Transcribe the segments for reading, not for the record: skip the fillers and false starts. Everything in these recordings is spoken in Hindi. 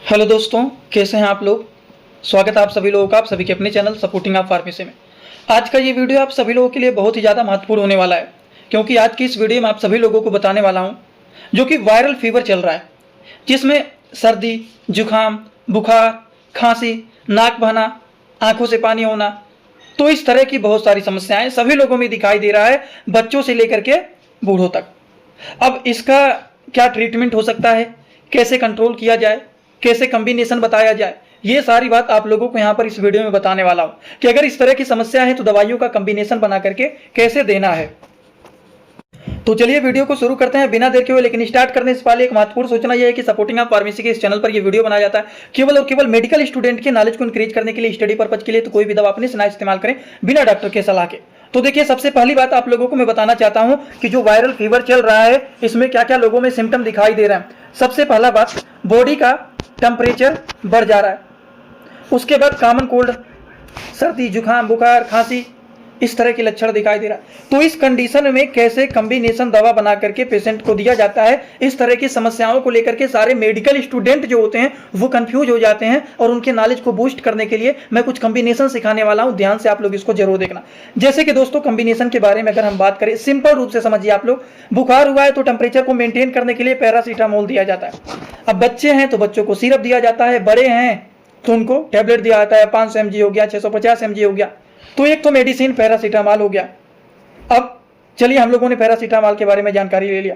हेलो दोस्तों, कैसे हैं आप लोग। स्वागत है आप सभी लोगों का आप सभी के अपने चैनल सपोर्टिंग आप फार्मेसी में। आज का ये वीडियो आप सभी लोगों के लिए बहुत ही ज़्यादा महत्वपूर्ण होने वाला है, क्योंकि आज की इस वीडियो में आप सभी लोगों को बताने वाला हूँ जो कि वायरल फीवर चल रहा है, जिसमें सर्दी, जुकाम, बुखार, खांसी, नाक बहना, आंखों से पानी होना, तो इस तरह की बहुत सारी समस्याएं सभी लोगों में दिखाई दे रहा है, बच्चों से लेकर के बूढ़ों तक। अब इसका क्या ट्रीटमेंट हो सकता है, कैसे कंट्रोल किया जाए, कैसे कॉम्बिनेशन बताया जाए, ये सारी बात आप लोगों को यहाँ पर इस वीडियो में बताने वाला हूँ कि अगर इस तरह की समस्या है तो दवाइयों का कॉम्बिनेशन बना करके कैसे देना है। तो चलिए वीडियो को शुरू करते हैं बिना देर के हुए। लेकिन स्टार्ट करने से पहले एक महत्वपूर्ण सूचना यह है कि सपोर्टिंग आप फार्मेसी के इस चैनल पर यह वीडियो बनाया जाता है केवल और केवल मेडिकल स्टूडेंट के नॉलेज को इंक्रीज करने के लिए, स्टडी पर्पज के लिए। तो कोई भी दवा अपने से ना इस्तेमाल करें बिना डॉक्टर के सलाह के। तो देखिए, सबसे पहली बात आप लोगों को मैं बताना चाहता हूं कि जो वायरल फीवर चल रहा है इसमें क्या क्या लोगों में सिम्टम दिखाई दे रहा है। सबसे पहला बात, बॉडी का टेम्परेचर बढ़ जा रहा है। उसके बाद कॉमन कोल्ड, सर्दी, जुकाम, बुखार, खांसी, इस तरह के लक्षण दिखाई दे रहा है। तो इस कंडीशन में कैसे कॉम्बिनेशन दवा बना करके पेशेंट को दिया जाता है, इस तरह की समस्याओं को लेकर के सारे मेडिकल स्टूडेंट जो होते हैं वो कंफ्यूज हो जाते हैं, और उनके नॉलेज को बूस्ट करने के लिए मैं कुछ कॉम्बिनेशन सिखाने वाला हूं। ध्यान से आप लोग इसको जरूर देखना। जैसे कि दोस्तों, कॉम्बिनेशन के बारे में अगर हम बात करें, सिंपल रूप से समझिए आप लोग। बुखार हुआ है तो टेम्परेचर को मेंटेन करने के लिए पैरासीटामोल दिया जाता है। अब बच्चे हैं तो बच्चों को सिरप दिया जाता है, बड़े हैं तो उनको टैबलेट दिया जाता है। 500 mg हो गया, 650 mg हो गया। तो एक तो मेडिसिन पैरासीटामोल हो गया। अब चलिए, हम लोगों ने पैरासीटामोल के बारे में जानकारी ले लिया।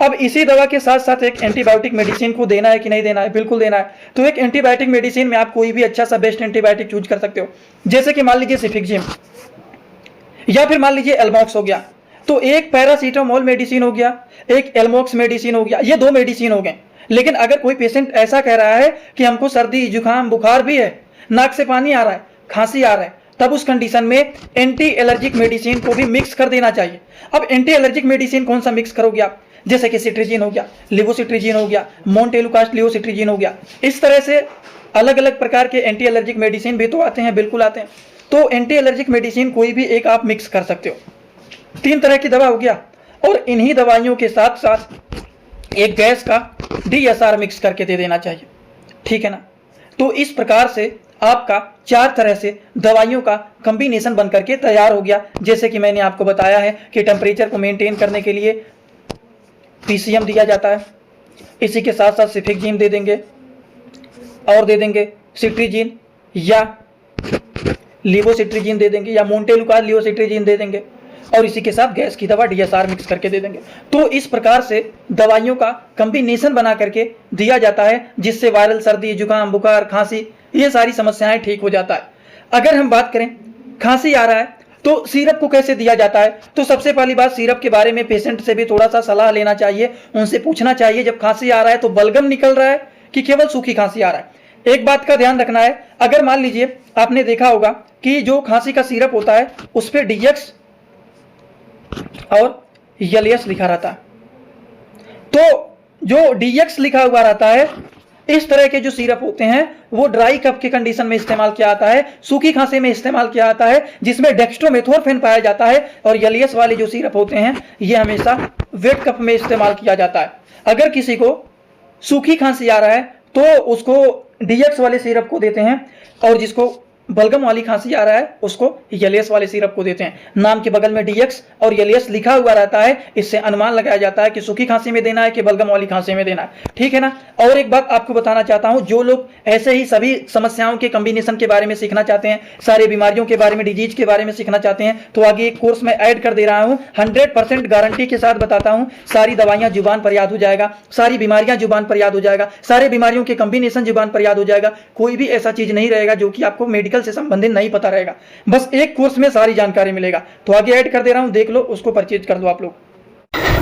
अब इसी दवा के साथ साथ एक एंटीबायोटिक मेडिसिन को देना है कि नहीं देना है? बिल्कुल देना है। तो एक एंटीबायोटिक मेडिसिन में आप कोई भी अच्छा सा बेस्ट एंटीबायोटिक चूज कर सकते हो, जैसे कि मान लीजिए सिफिक्जिम या फिर मान लीजिए एल्मॉक्स हो गया। तो एक पैरासीटामोल मेडिसिन हो गया, एक एल्मॉक्स मेडिसिन हो गया, ये दो मेडिसिन हो गए। लेकिन अगर कोई पेशेंट ऐसा कह रहा है कि हमको सर्दी, जुकाम, बुखार भी है, नाक से पानी आ रहा है, खांसी आ रहा है, तब उस कंडीशन में एंटी एलर्जिक मेडिसिन को भी मिक्स कर देना चाहिए। अब एंटी एलर्जिक मेडिसिन कौन सा मिक्स करोगे आप? जैसे कि सिट्रीजिन हो गया, लिवोसिट्रीजिन हो गया, मोन्टेलुकास्ट लिवोसिट्रीजिन हो गया। इस तरह से अलग अलग प्रकार के एंटी एलर्जिक मेडिसिन भी तो आते हैं, बिल्कुल आते हैं। तो एंटी एलर्जिक मेडिसिन कोई भी एक आप मिक्स कर सकते हो। 3 तरह की दवा हो गया, और इन्हीं दवाइयों के साथ साथ एक गैस का DSR मिक्स करके दे देना चाहिए, ठीक है ना। तो इस प्रकार से आपका 4 तरह से दवाइयों का कॉम्बिनेशन बन करके तैयार हो गया। जैसे कि मैंने आपको बताया है कि टेम्परेचर को मेंटेन करने के लिए PCM दिया जाता है, इसी के साथ साथ सिफिक्जिम दे देंगे, और दे देंगे सिट्रीजिन या लिवोसिट्रीजिन दे देंगे, या मोन्टेलुकास्ट लिवोसिट्रीजिन दे देंगे, और इसी के साथ गैस की दवा DSR मिक्स करके दे देंगे। तो इस प्रकार से दवाइयों का कॉम्बिनेशन बना करके दिया जाता है, जिससे वायरल सर्दी, जुकाम, बुखार, खांसी, ये सारी समस्याएं ठीक हो जाता है। अगर हम बात करें, खांसी आ रहा है तो सिरप को कैसे दिया जाता है? तो सबसे पहली बात, सिरप के बारे में पेशेंट से भी थोड़ा सा सलाह लेना चाहिए, उनसे पूछना चाहिए जब खांसी आ रहा है तो बलगम निकल रहा है कि केवल सूखी खांसी आ रहा है। एक बात का ध्यान रखना है, अगर मान लीजिए आपने देखा होगा कि जो खांसी का सिरप होता है उस पर DX और LS लिखा रहता है। तो जो DX लिखा हुआ रहता है, इस तरह के जो सिरप होते हैं वो ड्राई कफ के कंडीशन में इस्तेमाल किया जाता है, सूखी खांसी में इस्तेमाल किया जाता है, जिसमें डेक्स्ट्रोमेथोर्फेन पाया जाता है। और LS वाले जो सिरप होते हैं ये हमेशा वेट कफ में इस्तेमाल किया जाता है। अगर किसी को सूखी खांसी आ रहा है तो उसको DX वाले सिरप को देते हैं, और जिसको बलगम वाली खांसी आ रहा है उसको LS वाले सिरप को देते हैं। नाम के बगल में DX और LS लिखा हुआ रहता है, इससे अनुमान लगाया जाता है कि सूखी खांसी में देना है कि बलगम वाली खांसी में देना है, ठीक है ना। और एक बात आपको बताना चाहता हूं, जो लोग ऐसे ही सभी समस्याओं के कॉम्बिनेशन के बारे में सीखना चाहते हैं, सारी बीमारियों के बारे में, डिजीज के बारे में सीखना चाहते हैं, तो आगे एक कोर्स में ऐड कर दे रहा हूं। 100% गारंटी के साथ बताता हूं, सारी दवाइयां जुबान पर याद हो जाएगा, सारी बीमारियां जुबान पर याद हो जाएगा, सारे बीमारियों के कॉम्बिनेशन जुबान पर याद हो जाएगा। कोई भी ऐसा चीज नहीं रहेगा जो कि आपको मेडिकल से संबंधित नहीं पता रहेगा, बस एक कोर्स में सारी जानकारी मिलेगा। तो आगे ऐड कर दे रहा हूं, देख लो, उसको परचेज कर दो आप लोग।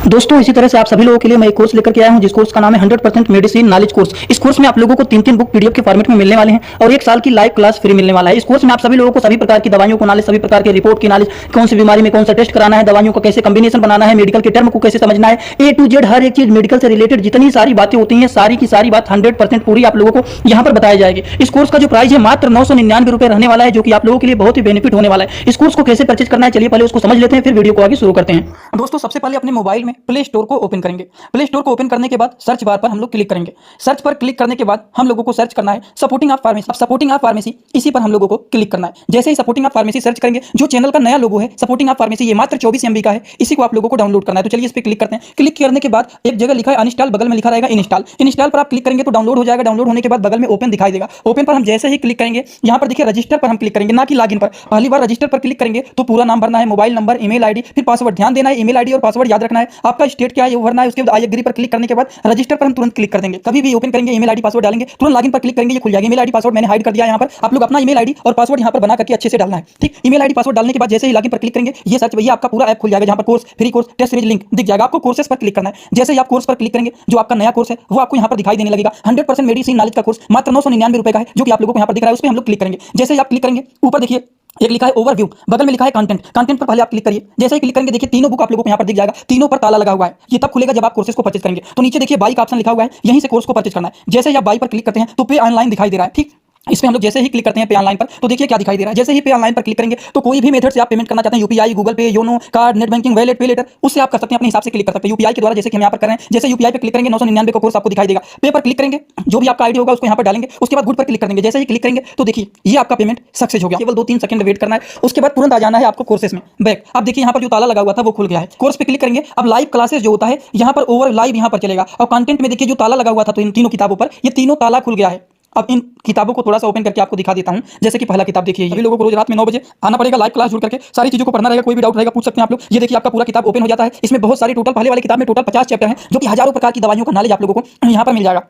दोस्तों, इसी तरह से आप सभी लोगों के लिए मैं एक कोर्स लेकर के आया हूं, जिस कोर्स का नाम है 100% मेडिसिन नॉलेज कोर्स। इस कोर्स में आप लोगों को 3 बुक PDF के फॉर्मेट में मिलने वाले हैं, और 1 साल की लाइव क्लास फ्री मिलने वाला है। इस कोर्स में आप सभी लोगों को सभी प्रकार की दवाइयों को नॉलेज, सभी प्रकार के रिपोर्ट की नॉलेज, कौन सी बीमारी में कौन सा टेस्ट कराना है, दवाइयों का कैसे कॉम्बिनेशन बनाना है, मेडिकल के टर्म को कैसे समझना है, A to Z हर एक चीज मेडिकल से रिलेटेड जितनी सारी बातें होती हैं, सारी की सारी बात 100% पूरी आप लोगों को यहाँ पर बताई जाएगी। इस कोर्स का जो प्राइस है मात्र 999 रुपए रहने वाला है, जो कि आप लोगों के लिए बहुत ही बेनिफिट होने वाला है। इस कोर्स को कैसे परचेज करना है, चलिए पहले उसको समझ लेते हैं, फिर वीडियो को आगे शुरू करते हैं। दोस्तों, सबसे पहले अपने मोबाइल में प्ले स्टोर को ओपन करेंगे। प्ले स्टोर को ओपन करने के बाद सर्च बार पर हम लोग क्लिक करेंगे। सर्च पर क्लिक करने के बाद हम लोगों को सर्च करना है supporting of pharmacy. Supporting of pharmacy इसी पर हम लोगों को क्लिक करना है। जैसे ही सपोर्टिंग ऑफ फार्मेसी सर्च करेंगे, जो चैनल का नया लोगो है सपोर्टिंग ऑफ फार्मेसी, ये मात्र 24 MB का है, इसी को आप लोगों को डाउनलोड करना है। तो चलिए इस पर क्लिक करते हैं। क्लिक करने के बाद एक जगह लिखा है अनइंस्टॉल, बगल में लिखा रहेगा इंस्टॉल। इंस्टॉल पर आप क्लिक करेंगे तो डाउनलोड हो जाएगा। डाउनलोड होने के बाद बगल में ओपन दिखाई देगा। ओपन पर हम जैसे ही क्लिक करेंगे, यहाँ पर देखिए रजिस्टर पर हम क्लिक करेंगे, ना कि लॉगिन पर। पहली बार रजिस्टर पर क्लिक करेंगे तो पूरा नाम भरना है, मोबाइल नंबर, ईमेल आईडी, फिर पासवर्ड। ध्यान देना है, ईमेल आईडी और पासवर्ड याद रखना है। आपका स्टेट क्या है ये भरना है। उसके बाद आई एग्री पर क्लिक करने के बाद रजिस्टर पर हम तुरंत क्लिक कर देंगे। कभी भी ओपन करेंगे, ईमेल आईडी पासवर्ड डालेंगे, तुरंत लॉगिन पर क्लिक करेंगे, ये खुल जाएगा। ईमेल आईडी पासवर्ड मैंने हाइड कर दिया है यहाँ पर। आप लोग अपना ईमेल आईडी और पासवर्ड यहाँ पर बना करके अच्छे से डालना है, ठीक। ईमेल आईडी पासवर्ड डालने के बाद जैसे ही लॉगिन पर क्लिक करेंगे, ये सर्च भैया आपका पूरा ऐप खुल जाएगा, जहाँ पर course, free course, test series link दिख जाएगा। आपको कोर्सेस पर क्लिक करना है। जैसे ही आप कोर्स पर क्लिक करेंगे, जो आपका नया कोर्स है वो आपको यहाँ पर दिखाई देने लगेगा। 100% मेडिसिन नॉलेज का कोर्स मात्र 999 रुपए का है, जो कि आप लोगों को यहाँ पर दिख रहा है। उस पर हम लोग क्लिक करेंगे। जैसे ही आप क्लिक करेंगे, ऊपर देखिए एक लिखा है ओवरव्यू, बगल में लिखा है कंटेंट। कंटेंट पर पहले आप क्लिक करिए। जैसे ही क्लिक करेंगे, देखिए तीनों बुक आप लोगों को यहाँ पर दिख जाएगा। तीनों पर ताला लगा हुआ है। ये तब खुलेगा जब आप कोर्सेज को परचेज करेंगे। तो नीचे देखिए बाई का ऑप्शन लिखा हुआ है, यहीं से कोर्स को परचेज करना है। जैसे ही आप बाई पर क्लिक करते हैं तो पे ऑनलाइन दिखाई दे रहा है, ठीक। इसमें हम लोग जैसे ही क्लिक करते हैं पे ऑनलाइन पर, तो देखिए क्या दिखाई दे रहा है। जैसे ही पे ऑनलाइन पर क्लिक करेंगे तो कोई भी मेथड से आप पेमेंट करना चाहते हैं, यूपीआई, गूगल पे, YONO, card, net banking, wallet, पे लेटर, उससे आप कर सकते हैं। अपने हिसाब से क्लिक कर सकते हैं यूपीआई के द्वारा, जैसे कि हम यहाँ पर कर रहे हैं। जैसे यूपीआई पे क्लिक करेंगे 999 का कोर्स आपको दिखाई देगा। पे पर क्लिक करेंगे, जो भी आपका आईडी होगा उसको यहाँ पर डालेंगे। उसके बाद गुड पर क्लिक कर देंगे। जैसे ही क्लिक करेंगे तो देखिए ये आपका पेमेंट सक्सेस हो गया। केवल 2-3 सेकंड वेट करना है। उसके बाद तुरंत आ जाना है आपको कोर्सेस में बैक। अब देखिए यहाँ पर जो ताला लगा हुआ था वो खुल गया है। कोर्स पे क्लिक करेंगे। अब लाइव क्लासेस जो होता है यहाँ पर ओवर लाइव यहाँ पर चलेगा। और कंटेंट में देखिए जो ताला लगा हुआ था तो इन तीनों किताबों पर, ये तीनों ताला खुल गया है। अब इन किताबों को थोड़ा सा ओपन करके आपको दिखा देता हूं। जैसे कि पहला किताब देखिए, सभी लोगों को रोज रात में 9 बजे आना पड़ेगा, लाइव क्लास जुड़ करके सारी चीजों को पढ़ना रहेगा। कोई भी डाउट रहेगा पूछ सकते हैं आप लोग। ये देखिए आपका पूरा किताब ओपन हो जाता है। इसमें बहुत सारी टोटल, पहले वाले किताब में टोटल 50 चैप्टर हैं, जो कि हजारों प्रकार की दवाइयों का नॉलेज आप लोगों को यहाँ पर मिल जाएगा।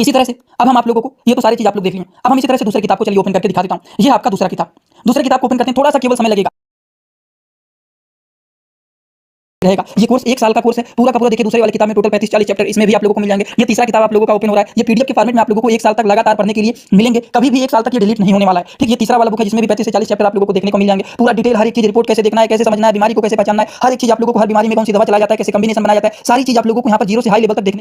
इसी तरह से अब हम आप लोगों को, ये तो सारी चीज आप लोग देख लें। अब हम इसी तरह से दूसरी किताब को चलिए ओपन करके दिखा देता हूँ। ये आपका दूसरा किताब। दूसरे किताब को ओपन करते हैं, थोड़ा सा केवल समय लगेगा रहेगा। ये कोर्स 1 साल का कोर्स है पूरा का पूरा। देखिए दूसरे वाली किताब में टोटल 35-40 चैप्टर इसमें भी आप लोगों को मिल जाएंगे। ये तीसरा किताब आप लोगों का ओपन हो रहा है। ये पीडीएफ के फॉर्मेट में आप लोगों को 1 साल तक लगातार पढ़ने के लिए मिलेंगे। कभी भी 1 साल तक ये डिलीट नहीं होने वाला है, ठीक। ये तीसरा वाला बुक है जिसमें भी 35 से 40 चैप्टर आप लोगों को देखने को मिल जाएंगे। पूरा डिटेल, हर एक चीज, रिपोर्ट कैसे देखना है, कैसे समझना है, बीमारी को कैसे पहचानना है, हर एक चीज आप लोगों को, हर बीमारी में कौन सी दवा चलाया जाता है, कैसे कॉम्बिनेशन बनाया जाता है, सारी चीज आप लोगों को यहाँ पर 0 से हाई लेवल तक देखने